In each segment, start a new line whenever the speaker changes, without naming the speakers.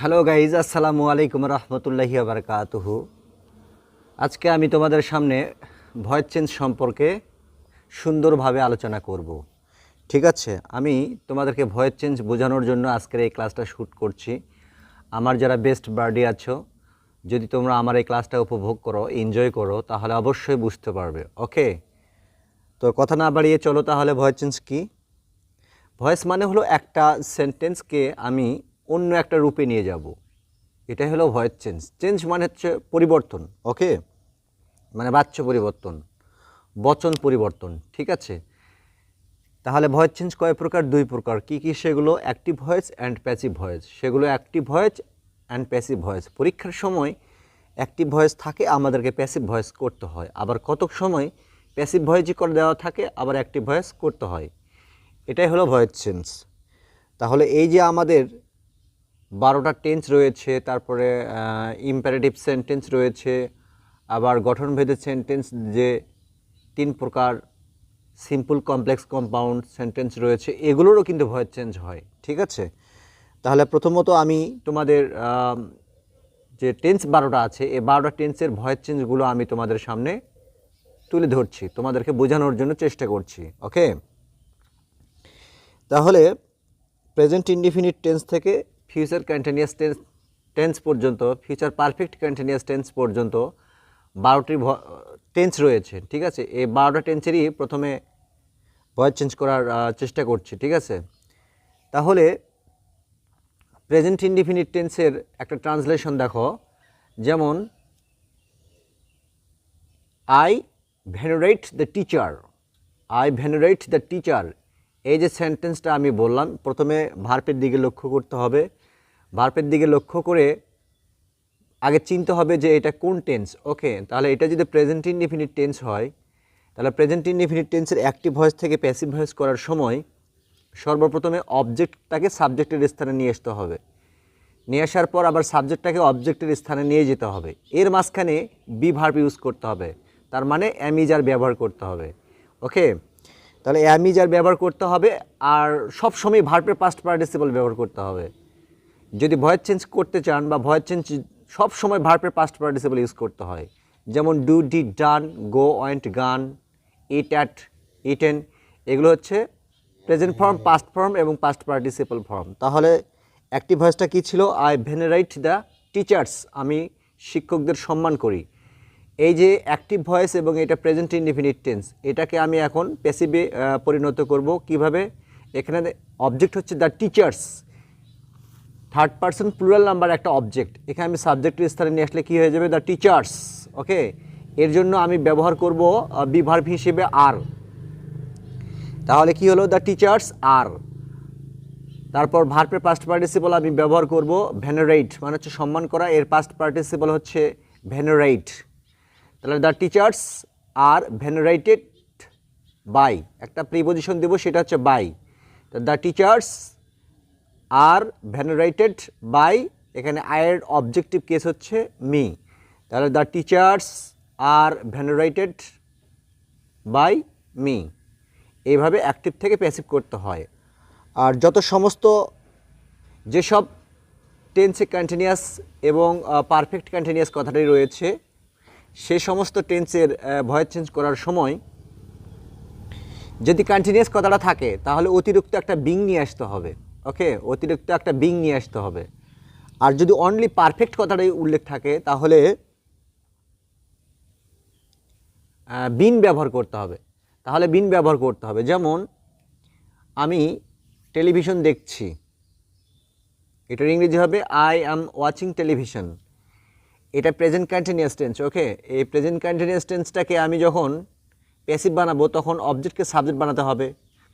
Hello guys, আসসালামু আলাইকুম রহমতুল্লাহি বারকাতুহু। আজকে আমি তোমাদের সামনে ভয়েস চেঞ্জ সম্পর্কে সুন্দরভাবে আলোচনা করব। ঠিক আছে, আমি তোমাদেরকে ভয়েস চেঞ্জ বোঝানোর জন্য আজকের এই ক্লাসটা শ্যুট করছি। আমার যারা বেস্ট বার্ডি আছো, যদি তোমরা আমার এই ক্লাসটা উপভোগ করো, এনজয় করো, তাহলে অবশ্যই বুঝতে পারবে। ওকে, তো কথা না বাড়িয়ে চলো তাহলে ভয়েস চেঞ্জ কী। ভয়েস মানে হলো একটা সেন্টেন্সকে আমি অন্য একটা রূপে নিয়ে যাব, এটাই হলো ভয়েস চেঞ্জ। চেঞ্জ মানে হচ্ছে পরিবর্তন। ওকে, মানে বাচ্য পরিবর্তন, বচন পরিবর্তন। ঠিক আছে, তাহলে ভয়েস চেঞ্জ কয় প্রকার? দুই প্রকার। কি কি সেগুলো? Active voice and passive voice. সেগুলো active voice and passive voice. পরীক্ষার সময় অ্যাক্টিভ ভয়েস থাকে, আমাদেরকে প্যাসিভ ভয়েস করতে হয়। আবার কতক সময় প্যাসিভ ভয়েসই করে দেওয়া থাকে, আবার অ্যাক্টিভ ভয়েস করতে হয়। এটাই হলো ভয়েস চেঞ্জ। তাহলে এই যে আমাদের 12টা টেন্স রয়েছে, তারপরে ইম্পারেটিভ সেন্টেন্স রয়েছে, আবার গঠনভেদে সেন্টেন্স যে 3 প্রকার, সিম্পল, কমপ্লেক্স, কম্পাউন্ড সেন্টেন্স রয়েছে, এগুলোরও কিন্তু ভয়েস চেঞ্জ হয়। ঠিক আছে, তাহলে প্রথমত আমি তোমাদের যে টেন্স 12টা আছে, এই 12টা টেন্সের ভয়েস চেঞ্জগুলো আমি তোমাদের সামনে তুলে ধরছি, তোমাদেরকে বোঝানোর জন্য চেষ্টা করছি। ওকে, তাহলে প্রেজেন্ট ইনডিফিনিট টেন্স থেকে ফিউচার কন্টিনিউয়াস টেন্স পর্যন্ত, ফিউচার পারফেক্ট কন্টিনিউয়াস টেন্স পর্যন্ত 12টি টেন্স রয়েছে। ঠিক আছে, এই 12টা টেন্সেরই প্রথমে ভয়েস চেঞ্জ করার চেষ্টা করছি। ঠিক আছে, তাহলে প্রেজেন্ট ইনডিফিনিট টেন্সের একটা ট্রান্সলেশন দেখো, যেমন I venerate the teacher. I venerate the teacher, এই যে সেন্টেন্সটা আমি বললাম, প্রথমে ভার্বের দিকে লক্ষ্য করতে হবে। ভার্বের দিকে লক্ষ্য করে আগে চিনতে হবে যে এটা কোন টেন্স। ওকে, তাহলে এটা যদি প্রেজেন্ট ইনডিফিনিট টেন্স হয়, তাহলে প্রেজেন্ট ইনডিফিনিট টেন্সের অ্যাক্টিভ ভয়েস থেকে প্যাসিভ ভয়েস করার সময় সর্বপ্রথমে অবজেক্টটাকে সাবজেক্টের স্থানে নিয়ে আসতে হবে। নিয়ে আসার পর আবার সাবজেক্টটাকে অবজেক্টের স্থানে নিয়ে যেতে হবে। এর মাঝখানে বি ভার্ব ইউজ করতে হবে, তার মানে অ্যাম ইজ আর ব্যবহার করতে হবে। ওকে, তাহলে অ্যাম ইজ আর ব্যবহার করতে হবে, আর সবসময় ভার্বের পাস্ট পার্টিসিপল ব্যবহার করতে হবে। যদি ভয়েস চেঞ্জ করতে চান, বা ভয়েস চেঞ্জ সব সময় ভার্বের পাস্ট পার্টিসিপল ইউজ করতে হয়, যেমন do, did, done, go, went, গান, ইট, অ্যাট, ইটেন, এগুলো হচ্ছে প্রেজেন্ট ফর্ম, পাস্ট ফর্ম এবং পাস্ট পার্টিসিপল ফর্ম। তাহলে অ্যাক্টিভ ভয়েসটা কী ছিল? আই ভেনারেট দ্য টিচার্স, আমি শিক্ষকদের সম্মান করি। এই যে অ্যাক্টিভ ভয়েস এবং এটা প্রেজেন্ট ইনডিফিনিট টেন্স, এটাকে আমি এখন প্যাসিভে পরিণত করব। কিভাবে? এখানে অবজেক্ট হচ্ছে the teachers, third person plural number একটা অবজেক্ট, এখানে আমি সাবজেক্টের স্থানে নিয়ে আসলে কী হয়ে যাবে? The teachers. ওকে, এর জন্য আমি ব্যবহার করব বি ভার্ব হিসেবে আর। তাহলে কি হলো? দ্য টিচার্স আর। তারপর ভার্বের পাস্ট পার্টিসিপল আমি ব্যবহার করব ভেনারেট, মানে হচ্ছে সম্মান করা, এর পাস্ট পার্টিসিপল হচ্ছে ভেনারেট। তাহলে the teachers are venerated by, একটা প্রিপোজিশন দেবো, সেটা হচ্ছে বাই। তো the teachers are venerated by, এখানে আয়ের অবজেক্টিভ কেস হচ্ছে মি। তাহলে the teachers are venerated by me. এইভাবে অ্যাক্টিভ থেকে প্যাসিভ করতে হয়। আর যত সমস্ত যেসব টেন্সে কন্টিনিউয়াস এবং পারফেক্ট কন্টিনিউয়াস কথাটি রয়েছে, সে সমস্ত টেন্সের ভয়েস চেঞ্জ করার সময় যদি কন্টিনিউয়াস কথাটা থাকে, তাহলে অতিরিক্ত একটা বিং নিয়ে আসতে হবে। ওকে, অতিরিক্ত একটা বিং নিয়ে আসতে হবে। আর যদি অনলি পারফেক্ট কথাটাই উল্লেখ থাকে, তাহলে বিন ব্যবহার করতে হবে। তাহলে বিন ব্যবহার করতে হবে, যেমন আমি টেলিভিশন দেখছি, এটার ইংরেজি হবে আই অ্যাম ওয়াচিং টেলিভিশন। এটা প্রেজেন্ট কন্টিনিউয়াস টেন্স। ওকে, এই প্রেজেন্ট কন্টিনিউয়াস টেন্সটাকে আমি যখন প্যাসিভ বানাবো, তখন অবজেক্টকে সাবজেক্ট বানাতে হবে।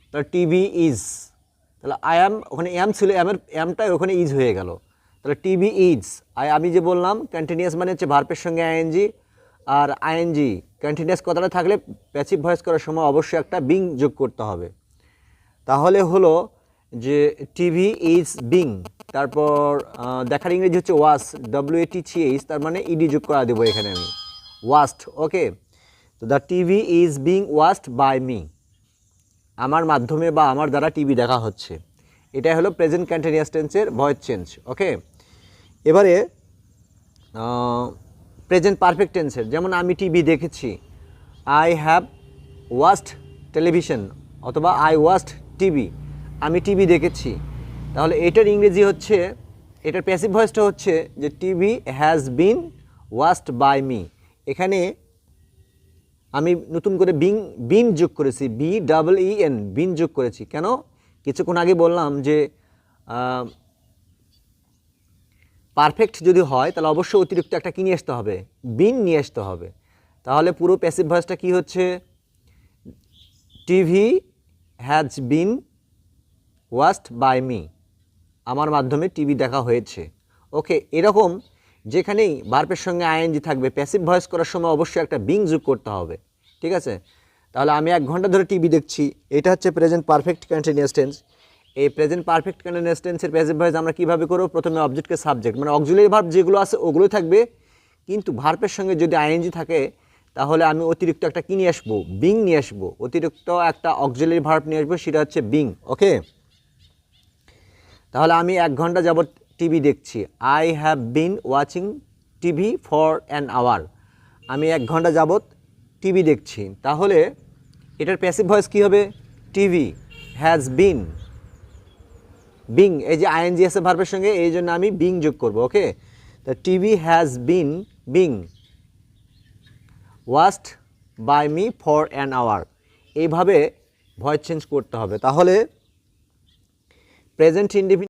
তাহলে টিভি ইজ, তাহলে আই অ্যাম, ওখানে অ্যাম ছিল, অ্যামটাই ওখানে ইজ হয়ে গেল। তাহলে টিভি ইজ, আমি যে বললাম কন্টিনিউয়াস মানে হচ্ছে ভার্বের সঙ্গে আইএনজি, আর আইএনজি কন্টিনিউয়াস কথাটা থাকলে প্যাসিভ ভয়েস করার সময় অবশ্যই একটা বিং যোগ করতে হবে। তাহলে হলো যে টিভি ইজ বিং, তারপর দেখার ইংরেজি হচ্ছে ওয়াশ, WATCH, তার মানে ইডি যোগ করা দেবো এখানে আমি, ওয়াস্ট। ওকে, তো the TV is being watched by me, আমার মাধ্যমে বা আমার দ্বারা টিভি দেখা হচ্ছে। এটাই হলো প্রেজেন্ট কন্টিনিউয়াস টেন্সের ভয়েস চেঞ্জ। ওকে, এবারে প্রেজেন্ট পারফেক্ট টেন্সের, যেমন আমি টিভি দেখেছি, আই হ্যাভ ওয়াচড টেলিভিশন, অথবা আই ওয়াচড টিভি, আমি টিভি দেখেছি। তাহলে এটার ইংরেজি হচ্ছে, এটার প্যাসিভ ভয়েসটা হচ্ছে যে TV has been watched by me. এখানে আমি নতুন করে বিন যোগ করেছি, BEEN, বিন যোগ করেছি। কেন? কিছুক্ষণ আগে বললাম যে পারফেক্ট যদি হয় তাহলে অবশ্যই অতিরিক্ত একটা কি নিয়ে আসতে হবে, বিন নিয়ে আসতে হবে। তাহলে পুরো প্যাসিভ ভয়েসটা কি হচ্ছে, TV has been watched by me, আমার মাধ্যমে টিভি দেখা হয়েছে। ওকে, এরকম যেখানেই ভার্বের সঙ্গে আইএনজি থাকবে, প্যাসিভ ভয়েস করার সময় অবশ্যই একটা বিং যোগ করতে হবে, ঠিক আছে? তাহলে আমি 1 ঘন্টা ধরে টিভি দেখছি, এটা হচ্ছে প্রেজেন্ট পারফেক্ট কন্টিনিউয়াস টেন্স। এই প্রেজেন্ট পারফেক্ট কন্টিনিউয়াস টেন্সের প্যাসিভ ভয়েস আমরা কীভাবে করব? প্রথমে অবজেক্টকে সাবজেক্ট, মানে অক্সিলারি ভার্ব যেগুলো আছে ওগুলোই থাকবে, কিন্তু ভার্বের সঙ্গে যদি আইএনজি থাকে তাহলে আমি অতিরিক্ত একটা কী নিয়ে আসবো, বিং নিয়ে আসবো, অতিরিক্ত একটা অক্সিলারি ভার্ব নিয়ে আসবো, সেটা হচ্ছে বিং। ওকে, তাহলে আমি 1 ঘন্টা যাবত টিভি দেখছি, I have been watching TV for an hour, আমি 1 ঘন্টা যাবত টিভি দেখছি। তাহলে এটার প্যাসিভ ভয়েস কী হবে? টিভি হ্যাজ বিন, বিং, এই যে আইএনজি আছে ভার্বের সঙ্গে, এই জন্য আমি বিং যোগ করব। ওকে, তা TV has been being watched by me for an hour, এইভাবে ভয়েস চেঞ্জ করতে হবে। তাহলে প্রেজেন্ট ইনডিফিনিট